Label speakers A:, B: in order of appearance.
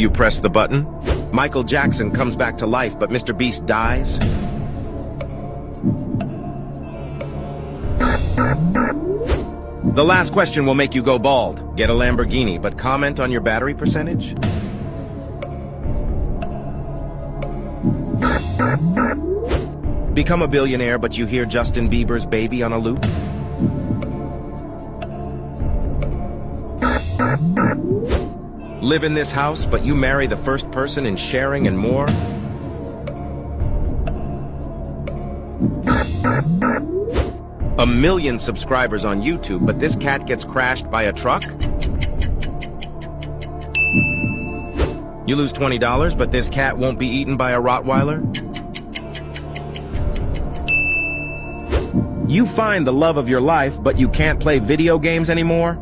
A: You press the button. Michael Jackson comes back to life, but Mr. Beast dies. The last question will make you go bald. Get a Lamborghini, but comment on your battery percentage. Become a billionaire, but you hear Justin Bieber's Baby on a loop. Live in this house, but you marry the first person in sharing and more. A million subscribers on YouTube, but this cat gets crashed by a truck. You lose $20, but this cat won't be eaten by a Rottweiler. You find the love of your life, but you can't play video games anymore.